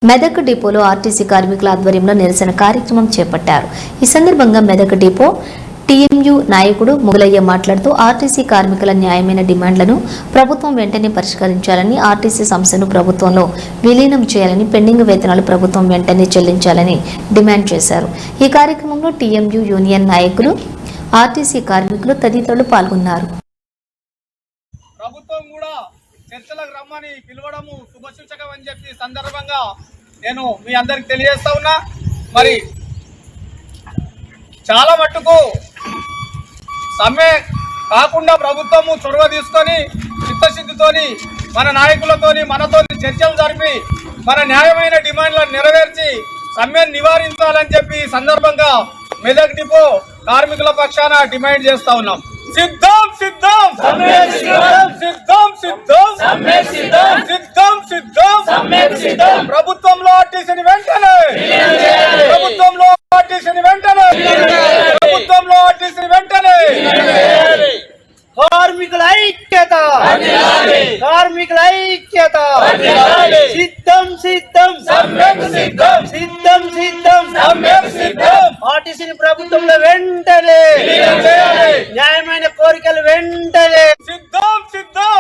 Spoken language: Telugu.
మెదక్ డిపోలో ఆర్టీసీ కార్మికుల ఆధ్వర్యంలో నిరసన కార్యక్రమం చేపట్టారు. ఈ సందర్భంగా మెదక్ డిపో టీఎంయూ నాయకుడు మొగలయ్య మాట్లాడుతూ ఆర్టీసీ కార్మికుల న్యాయమైన డిమాండ్లను ప్రభుత్వం వెంటనే పరిష్కరించాలని, ఆర్టీసీ సంస్థను ప్రభుత్వంలో విలీనం చేయాలని, పెండింగ్ వేతనాలు ప్రభుత్వం వెంటనే చెల్లించాలని డిమాండ్ చేశారు. ఈ కార్యక్రమంలో టీఎంయూ యూనియన్ నాయకులు, ఆర్టీసీ కార్మికులు తదితరులు పాల్గొన్నారు. ప్రభుత్వం కూడా చర్చలకు రమ్మని పిలవడము శుభసూచకం అని చెప్పి సందర్భంగా నేను మీ అందరికి తెలియజేస్తా ఉన్నా. మరి చాలా మట్టుకు సమ్మె కాకుండా ప్రభుత్వము చొరవ తీసుకొని చిత్తశుద్ధితోని మన నాయకులతోని మనతో చర్చలు జరిపి మన న్యాయమైన డిమాండ్లను నెరవేర్చి సమ్మెను నివారించాలని చెప్పి సందర్భంగా మెదక్ డిపో కార్మికుల పక్షాన డిమాండ్ చేస్తా ఉన్నాం. సిద్ధం సిద్ధం సిద్ధం సిద్ధం సిద్ధం సిద్ధం ప్రభుత్వంలో ఆర్టీసీని వెంటనే ప్రభుత్వంలో ఆర్టీసీని వెంటనే ప్రభుత్వంలో ఆర్టీసీని వెంటనే కార్మికుల ఐక్యత కార్మికుల ఐక్యత సిద్ధం సిద్ధం సిద్ధం సిద్ధం సిద్ధం ఆర్టీసీని ప్రభుత్వంలో వెంటనే న్యాయమైన కోరికలు వెంటనే సిద్ధం సిద్ధం